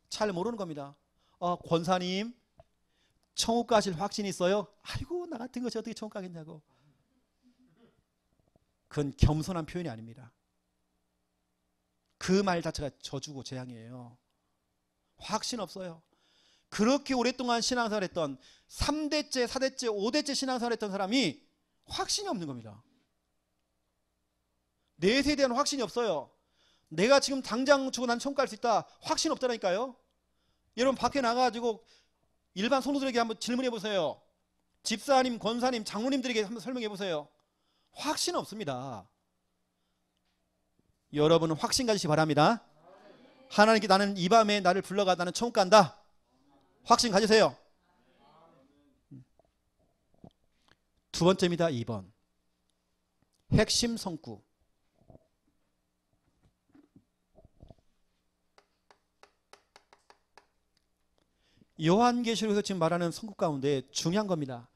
잘 모르는 겁니다. 권사님 천국 가실 확신이 있어요? 아이고, 나 같은 것이 어떻게 천국 가겠냐고. 그건 겸손한 표현이 아닙니다. 그 말 자체가 저주고 재앙이에요. 확신 없어요. 그렇게 오랫동안 신앙생활 했던 3대째, 4대째, 5대째 신앙생활 했던 사람이 확신이 없는 겁니다. 내 세대에 대한 확신이 없어요. 내가 지금 당장 죽고 난 천국 갈 수 있다. 확신 없다니까요. 여러분 밖에 나가가지고 일반 성도들에게 한번 질문해 보세요. 집사님, 권사님, 장로님들에게 한번 설명해 보세요. 확신 없습니다. 여러분은 확신 가지시기 바랍니다. 하나님께 나는 이 밤에 나를 불러가 나는 천국 간다. 확신 가지세요. 두 번째입니다. 2번. 핵심 성구. 요한계시록에서 지금 말하는 성구 가운데 중요한 겁니다.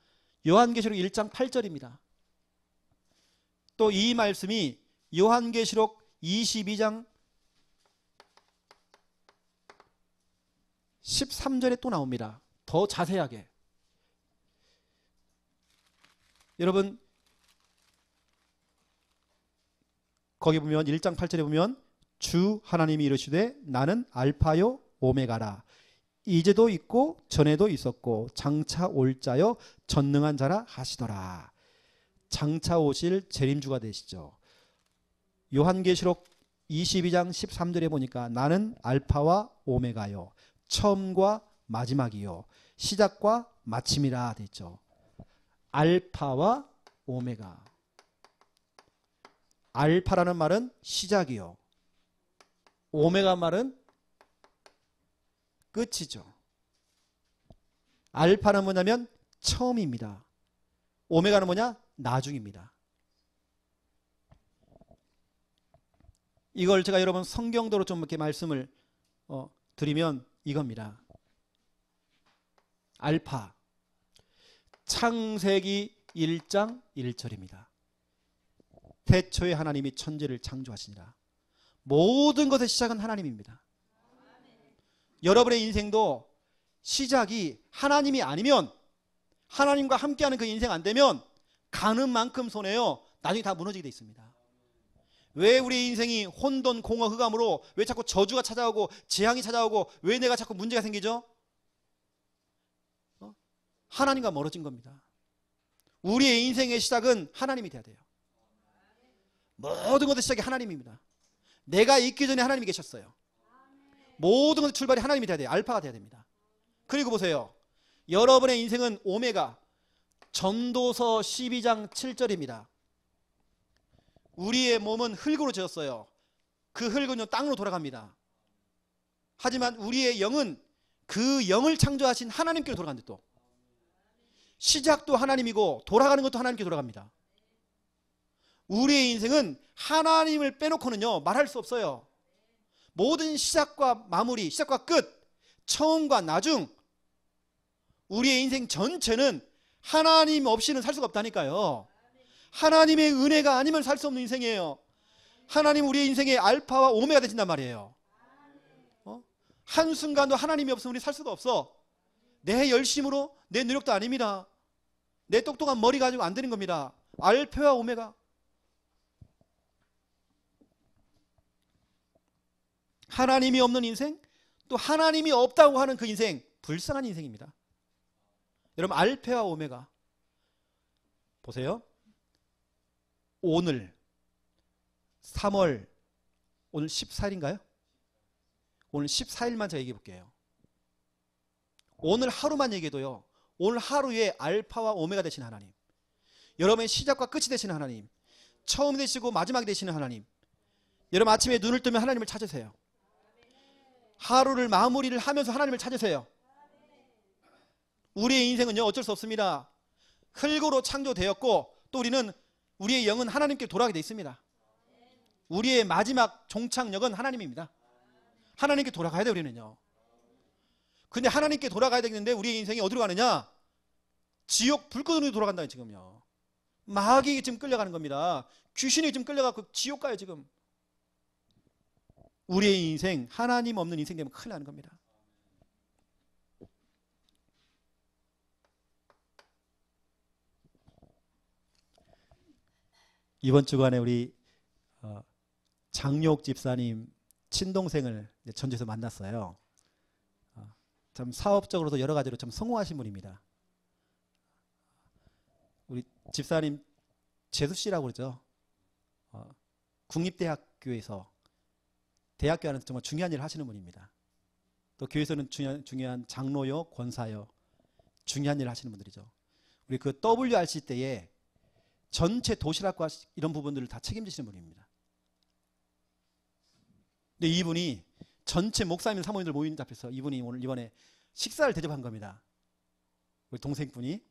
요한계시록 1장 8절입니다. 또 이 말씀이 요한계시록 22장 13절에 또 나옵니다. 더 자세하게. 여러분 거기 보면 1장 8절에 보면 주 하나님이 이르시되 나는 알파요 오메가라. 이제도 있고 전에도 있었고 장차 올 자여 전능한 자라 하시더라. 장차 오실 재림주가 되시죠. 요한계시록 22장 13절에 보니까 나는 알파와 오메가요 처음과 마지막이요 시작과 마침이라 되어 있죠. 알파와 오메가. 알파라는 말은 시작이요, 오메가 말은 끝이죠. 알파는 뭐냐면 처음입니다. 오메가는 뭐냐? 나중입니다. 이걸 제가 여러분 성경도로 좀 이렇게 말씀을 드리면 이겁니다. 알파. 창세기 1장 1절입니다. 태초에 하나님이 천지를 창조하시니라. 모든 것의 시작은 하나님입니다. 여러분의 인생도 시작이 하나님이 아니면, 하나님과 함께하는 그 인생 안 되면 가는 만큼 손해요. 나중에 다 무너지게 돼 있습니다. 왜 우리 인생이 혼돈, 공허, 흑암으로 왜 자꾸 저주가 찾아오고 재앙이 찾아오고 왜 내가 자꾸 문제가 생기죠? 하나님과 멀어진 겁니다. 우리의 인생의 시작은 하나님이 돼야 돼요. 모든 것의 시작이 하나님입니다. 내가 있기 전에 하나님이 계셨어요. 모든 것의 출발이 하나님이 돼야 돼요. 알파가 돼야 됩니다. 그리고 보세요. 여러분의 인생은 오메가. 전도서 12장 7절입니다. 우리의 몸은 흙으로 지었어요. 그 흙은요 땅으로 돌아갑니다. 하지만 우리의 영은 그 영을 창조하신 하나님께로 돌아간다. 또 시작도 하나님이고 돌아가는 것도 하나님께 돌아갑니다. 우리의 인생은 하나님을 빼놓고는요 말할 수 없어요. 모든 시작과 마무리, 시작과 끝, 처음과 나중, 우리의 인생 전체는 하나님 없이는 살 수가 없다니까요. 하나님의 은혜가 아니면 살 수 없는 인생이에요. 하나님 우리의 인생의 알파와 오메가 되신단 말이에요. 한순간도 하나님이 없으면 우리 살 수가 없어. 내 열심으로, 내 노력도 아닙니다. 내 똑똑한 머리 가지고 안 되는 겁니다. 알파와 오메가. 하나님이 없는 인생, 또 하나님이 없다고 하는 그 인생, 불쌍한 인생입니다. 여러분 알파와 오메가 보세요. 오늘 3월 오늘 14일인가요? 오늘 14일만 제가 얘기해 볼게요. 오늘 하루만 얘기해도요, 오늘 하루에 알파와 오메가 되시는 하나님, 여러분의 시작과 끝이 되시는 하나님, 처음 되시고 마지막이 되시는 하나님, 여러분 아침에 눈을 뜨면 하나님을 찾으세요. 하루를 마무리를 하면서 하나님을 찾으세요. 우리의 인생은요 어쩔 수 없습니다. 흙으로 창조되었고 또 우리의 영은 하나님께 돌아가게 되어 있습니다. 우리의 마지막 종착역은 하나님입니다. 하나님께 돌아가야 돼요. 우리는요. 근데 하나님께 돌아가야 되겠는데 우리의 인생이 어디로 가느냐? 지옥 불꽃으로 돌아간다 지금요. 마귀에 지금 끌려가는 겁니다. 귀신이 지금 끌려가고 지옥 가요 지금. 우리의 인생 하나님 없는 인생 되면 큰일 나는 겁니다. 이번 주간에 우리 장욕 집사님 친동생을 전주에서 만났어요. 참 사업적으로도 여러 가지로 좀 성공하신 분입니다. 우리 집사님 재수 씨라고 그러죠. 국립대학교에서 대학교 안에서 정말 중요한 일을 하시는 분입니다. 또 교회에서는 중요한 장로요, 권사요, 중요한 일을 하시는 분들이죠. 우리 그 WRC 때에 전체 도시락과 이런 부분들을 다 책임지시는 분입니다. 근데 이분이 전체 목사님 사모님들 모인 앞에서 이분이 오늘 이번에 식사를 대접한 겁니다. 우리 동생분이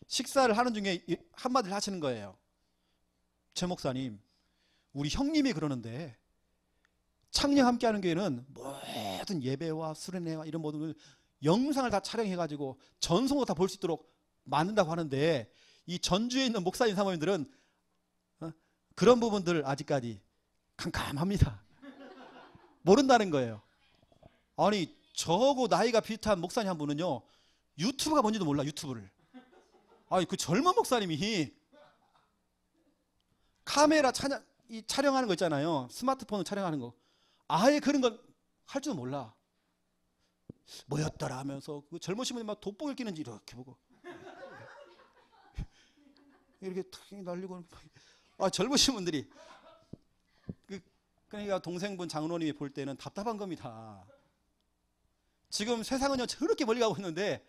식사를 하는 중에 한마디를 하시는 거예요. 최 목사님, 우리 형님이 그러는데 창녕 함께하는 교회는 모든 예배와 수련회와 이런 모든 영상을 다 촬영해가지고 전송으로 다 볼 수 있도록 만든다고 하는데 이 전주에 있는 목사님 사모님들은 그런 부분들 아직까지 캄캄합니다. 모른다는 거예요. 아니 저하고 나이가 비슷한 목사님 한 분은요 유튜브가 뭔지도 몰라. 유튜브를. 아니 그 젊은 목사님이 카메라 촬영하는 거 있잖아요. 스마트폰으로 촬영하는 거 아예 그런 건 할 줄 몰라. 뭐였더라 하면서 그 젊으신 분이 막 돋보기를 끼는지 이렇게 보고 이렇게 탁 날리고. 젊으신 분들이 그러니까 동생분 장로님이 볼 때는 답답한 겁니다. 지금 세상은요 저렇게 멀리 가고 있는데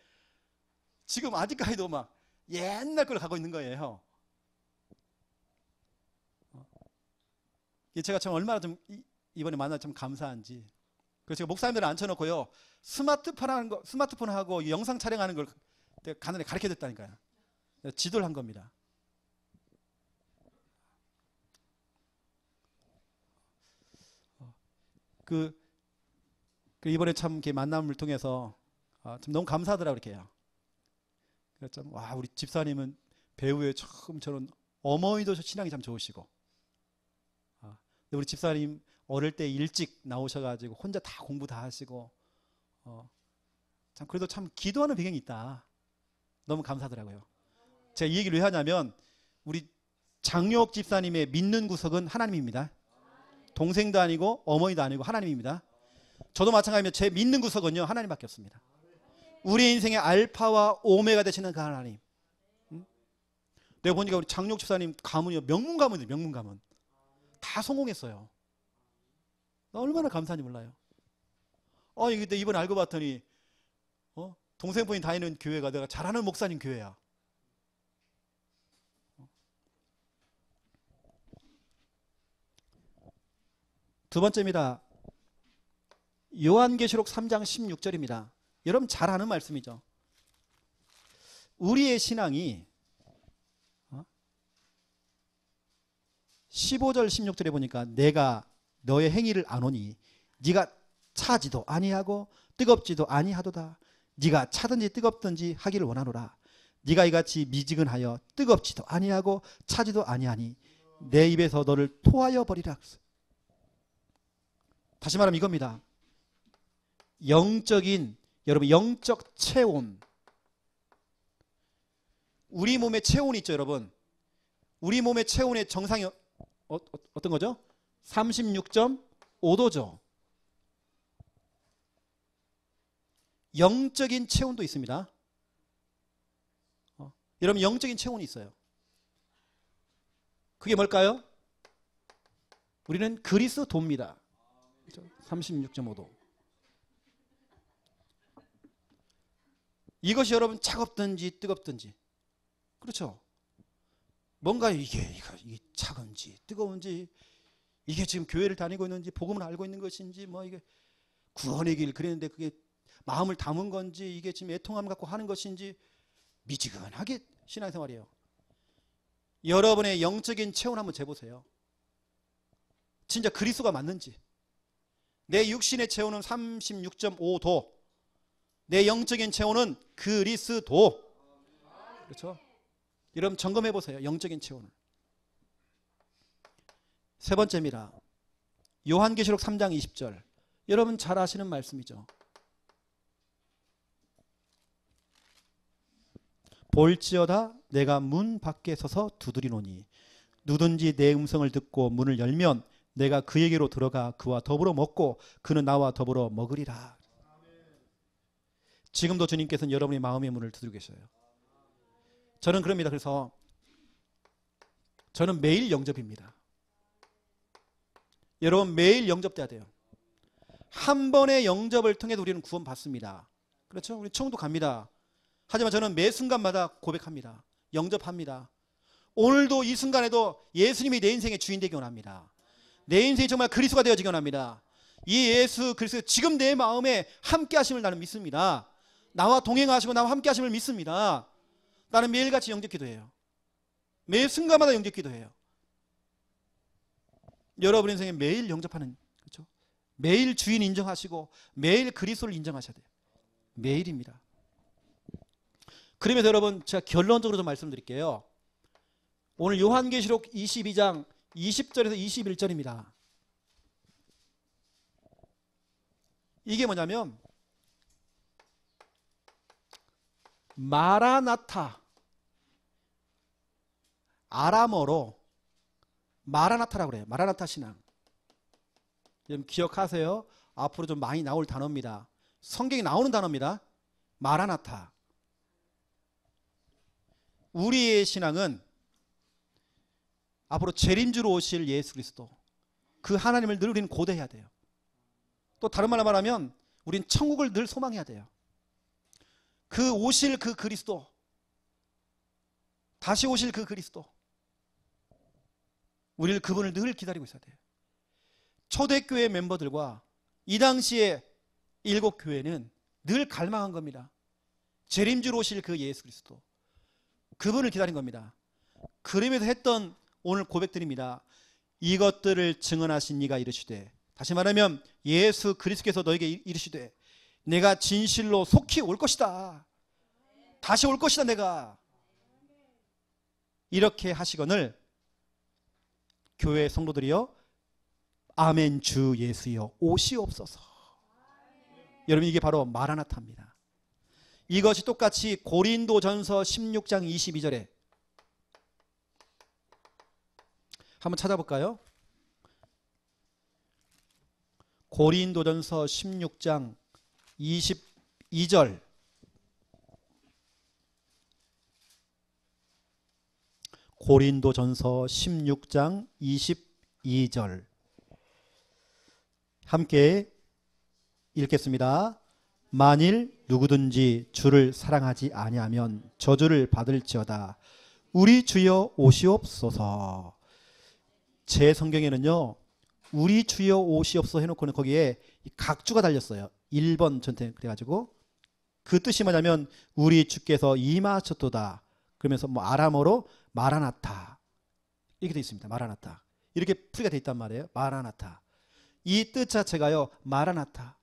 지금 아직까지도 막 옛날 걸 가고 있는 거예요. 제가 참 얼마나 좀 이번에 만나 참 감사한지. 그래서 제가 목사님들을 앉혀놓고요 스마트폰하고 영상 촬영하는 걸 간단히 가르쳐줬다니까요. 지도를 한 겁니다. 이번에 참 이렇게 만남을 통해서 좀 너무 감사하더라고요. 이렇게요. 그래서 참 우리 집사님은 배우의 참 저런 어머니도 신앙이 참 좋으시고, 근데 우리 집사님 어릴 때 일찍 나오셔가지고 혼자 다 공부 다 하시고, 참 그래도 참 기도하는 배경이 있다. 너무 감사하더라고요. 제가 이 얘기를 왜 하냐면 우리 장욕 집사님의 믿는 구석은 하나님입니다. 동생도 아니고 어머니도 아니고 하나님입니다. 저도 마찬가지입니다. 제 믿는 구석은요 하나님밖에 없습니다. 우리 인생의 알파와 오메가 되시는 그 하나님. 내가 보니까 우리 장욕 집사님 가문이요 명문 가문이에요. 명문 가문. 다 성공했어요. 나 얼마나 감사한지 몰라요. 근데 이번에 알고 봤더니 동생분이 다니는 교회가 내가 잘 아는 목사님 교회야. 두 번째입니다. 요한계시록 3장 16절입니다. 여러분 잘 아는 말씀이죠. 우리의 신앙이 15절 16절에 보니까 내가 너의 행위를 아노니 네가 차지도 아니하고 뜨겁지도 아니하도다. 네가 차든지 뜨겁든지 하기를 원하노라. 네가 이같이 미지근하여 뜨겁지도 아니하고 차지도 아니하니 내 입에서 너를 토하여 버리라. 다시 말하면 이겁니다. 여러분 영적 체온. 우리 몸의 체온이 있죠, 여러분. 우리 몸의 체온의 정상이 어떤 거죠? 36.5도죠. 영적인 체온도 있습니다. 여러분 영적인 체온이 있어요. 그게 뭘까요? 우리는 그리스도입니다. 36.5도. 이것이 여러분 차갑든지 뜨겁든지, 그렇죠? 뭔가 이게 차가운지 뜨거운지, 이게 지금 교회를 다니고 있는지 복음을 알고 있는 것인지, 이게 구원의 길 그랬는데 그게 마음을 담은 건지, 이게 지금 애통함 갖고 하는 것인지 미지근하게 신앙생활이에요. 여러분의 영적인 체온 한번 재보세요. 진짜 그리스도가 맞는지. 내 육신의 체온은 36.5도. 내 영적인 체온은 그리스도. 그렇죠? 여러분 점검해 보세요. 영적인 체온을. 세 번째입니다. 요한계시록 3장 20절. 여러분 잘 아시는 말씀이죠. 볼지어다 내가 문 밖에 서서 두드리노니 누든지 내 음성을 듣고 문을 열면 내가 그에게로 들어가 그와 더불어 먹고 그는 나와 더불어 먹으리라. 지금도 주님께서는 여러분의 마음의 문을 두드리고 계셔요. 저는 그럽니다. 그래서 저는 매일 영접입니다. 여러분 매일 영접돼야 돼요. 한 번의 영접을 통해서 우리는 구원받습니다. 그렇죠? 우리 천국도 갑니다. 하지만 저는 매 순간마다 고백합니다. 영접합니다. 오늘도 이 순간에도 예수님이 내 인생의 주인 되기 원합니다. 내 인생이 정말 그리스도가 되어지기 원합니다. 이 예수 그리스도 지금 내 마음에 함께 하심을 나는 믿습니다. 나와 동행하시고 나와 함께 하심을 믿습니다. 나는 매일같이 영접 기도해요. 매 순간마다 영접 기도해요. 여러분 인생에 매일 영접하는, 그렇죠? 매일 주인 인정하시고 매일 그리스도를 인정하셔야 돼요. 매일입니다. 그러면서 여러분 제가 결론적으로 좀 말씀드릴게요. 오늘 요한계시록 22장 20절에서 21절입니다. 이게 뭐냐면 마라나타, 아람어로 마라나타라고 그래요. 마라나타 신앙. 여러분 기억하세요. 앞으로 좀 많이 나올 단어입니다. 성경에 나오는 단어입니다. 마라나타. 우리의 신앙은 앞으로 재림주로 오실 예수 그리스도, 그 하나님을 늘 우리는 고대해야 돼요. 또 다른 말로 말하면 우리는 천국을 늘 소망해야 돼요. 그 오실 그 그리스도, 다시 오실 그 그리스도, 우리를 그분을 늘 기다리고 있어야 돼요. 초대교회 멤버들과 이 당시에 7교회는 늘 갈망한 겁니다. 재림주로 오실 그 예수 그리스도, 그분을 기다린 겁니다. 그러면서 했던 오늘 고백드립니다. 이것들을 증언하신 이가 이르시되, 다시 말하면 예수 그리스도께서 너에게 이르시되 내가 진실로 속히 올 것이다. 다시 올 것이다 내가. 이렇게 하시거늘 교회 성도들이여 아멘 주 예수여 오시옵소서. 여러분 이게 바로 마라나타입니다. 이것이 똑같이 고린도전서 16장 22절에 한번 찾아볼까요? 고린도전서 16장 22절. 고린도전서 16장 22절. 함께 읽겠습니다. 만일 누구든지 주를 사랑하지 아니하면 저주를 받을지어다. 우리 주여 오시옵소서. 제 성경에는요, 우리 주여 오시옵소서 해놓고는 거기에 각주가 달렸어요. 1번 전체. 그래가지고 그 뜻이 뭐냐면 우리 주께서 임하셨도다. 그러면서 뭐 아람어로 마라나타 이렇게 되어 있습니다. 마라나타 이렇게 풀이가 되어 있단 말이에요. 마라나타. 이 뜻 자체가요, 마라나타,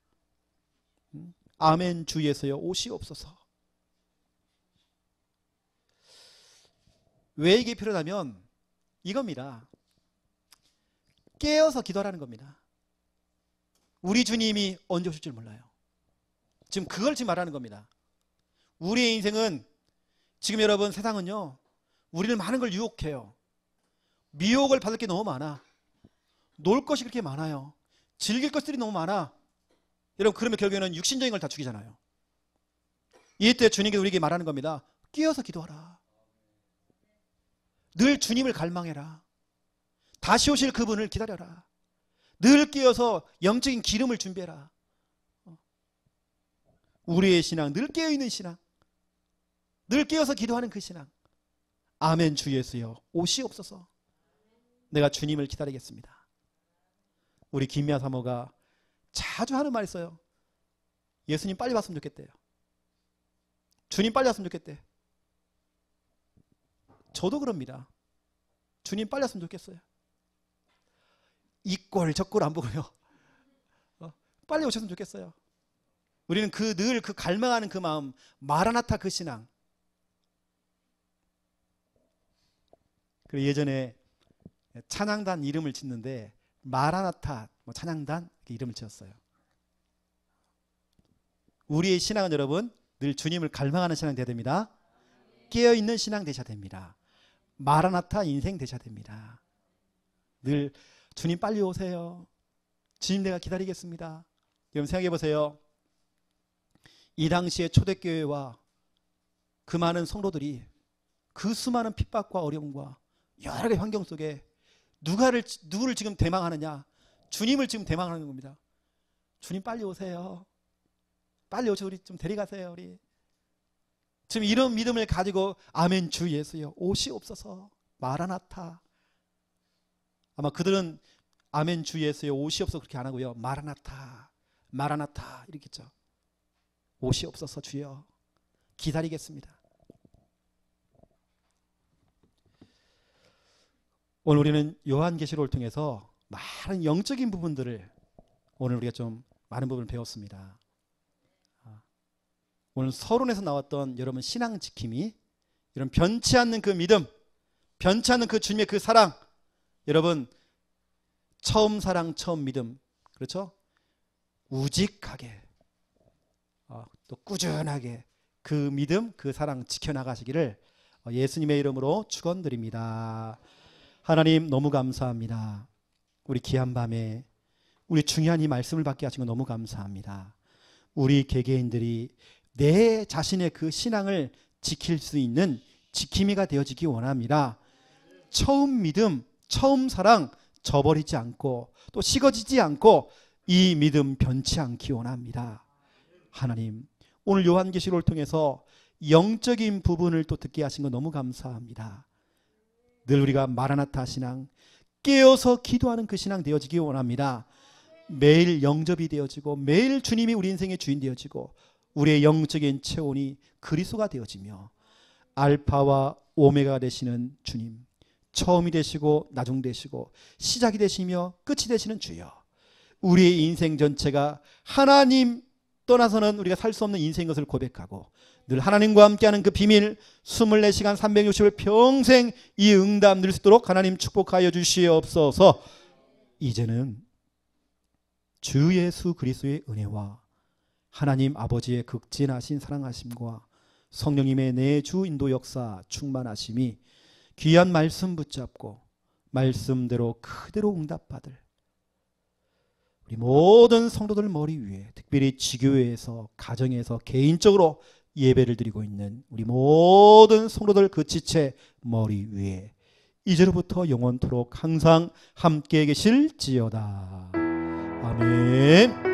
아멘 주 예수여 오시옵소서. 왜 이게 필요하냐면 이겁니다. 깨어서 기도하라는 겁니다. 우리 주님이 언제 오실 줄 몰라요. 지금 그걸 지금 말하는 겁니다. 우리의 인생은 지금 여러분 세상은요, 우리를 많은 걸 유혹해요. 미혹을 받을 게 너무 많아. 놀 것이 그렇게 많아요. 즐길 것들이 너무 많아. 여러분 그러면 결국에는 육신적인 걸 다 죽이잖아요. 이때 주님께서 우리에게 말하는 겁니다. 깨어서 기도하라. 늘 주님을 갈망해라. 다시 오실 그분을 기다려라. 늘 깨어서 영적인 기름을 준비해라. 우리의 신앙, 늘 깨어있는 신앙, 늘 깨어서 기도하는 그 신앙. 아멘 주 예수여 오시옵소서. 내가 주님을 기다리겠습니다. 우리 김미아 사모가 자주 하는 말 있어요. 예수님 빨리 왔으면 좋겠대요. 주님 빨리 왔으면 좋겠대. 저도 그럽니다. 주님 빨리 왔으면 좋겠어요. 이 꼴 저 꼴 안 보고요. 빨리 오셨으면 좋겠어요. 우리는 늘 그 갈망하는 그 마음, 마라나타 그 신앙. 그리고 예전에 찬양단 이름을 짓는데 마라나타 찬양단 이렇게 이름을 지었어요. 우리의 신앙은 여러분 늘 주님을 갈망하는 신앙 되어야 됩니다. 깨어있는 신앙 되셔야 됩니다. 마라나타 인생 되셔야 됩니다. 늘 주님 빨리 오세요. 주님 내가 기다리겠습니다. 여러분 생각해 보세요. 이 당시에 초대교회와 그 많은 성도들이 그 수많은 핍박과 어려움과 여러 가지 환경 속에 누구를 지금 대망하느냐? 주님을 지금 대망하는 겁니다. 주님 빨리 오세요. 빨리 오셔서 우리 좀 데려가세요. 우리 지금 이런 믿음을 가지고 아멘 주 예수여 오시옵소서 마라나타. 아마 그들은 아멘 주 예수여 오시옵소서 그렇게 안 하고요. 마라나타 마라나타 이렇게 했죠. 오시옵소서 주여 기다리겠습니다. 오늘 우리는 요한계시록을 통해서 많은 영적인 부분들을 오늘 우리가 좀 많은 부분을 배웠습니다. 오늘 서론에서 나왔던 여러분 신앙 지킴이, 이런 변치 않는 그 믿음, 변치 않는 그 주님의 그 사랑, 여러분 처음 사랑 처음 믿음, 그렇죠? 우직하게 또 꾸준하게 그 믿음 그 사랑 지켜나가시기를 예수님의 이름으로 축원드립니다. 하나님 너무 감사합니다. 우리 귀한 밤에 우리 중요한 이 말씀을 받게 하신 거 너무 감사합니다. 우리 개개인들이 내 자신의 그 신앙을 지킬 수 있는 지킴이가 되어지기 원합니다. 처음 믿음, 처음 사랑 저버리지 않고 또 식어지지 않고 이 믿음 변치 않기 원합니다. 하나님 오늘 요한계시록을 통해서 영적인 부분을 또 듣게 하신 거 너무 감사합니다. 늘 우리가 마라나타 신앙, 깨어서 기도하는 그 신앙 되어지기 원합니다. 매일 영접이 되어지고 매일 주님이 우리 인생의 주인 되어지고 우리의 영적인 체온이 그리스도가 되어지며 알파와 오메가 되시는 주님, 처음이 되시고 나중 되시고 시작이 되시며 끝이 되시는 주여, 우리의 인생 전체가 하나님 떠나서는 우리가 살 수 없는 인생인 것을 고백하고 늘 하나님과 함께하는 그 비밀 24시간 360일 평생 이 응답 누릴 수 있도록 하나님 축복하여 주시옵소서. 이제는 주 예수 그리스도의 은혜와 하나님 아버지의 극진하신 사랑하심과 성령님의 내 주 인도 역사 충만하심이 귀한 말씀 붙잡고 말씀대로 그대로 응답받을 우리 모든 성도들 머리 위에, 특별히 지교회에서 가정에서 개인적으로 예배를 드리고 있는 우리 모든 성도들 그 지체 머리 위에 이제로부터 영원토록 항상 함께 계실지어다. 아멘.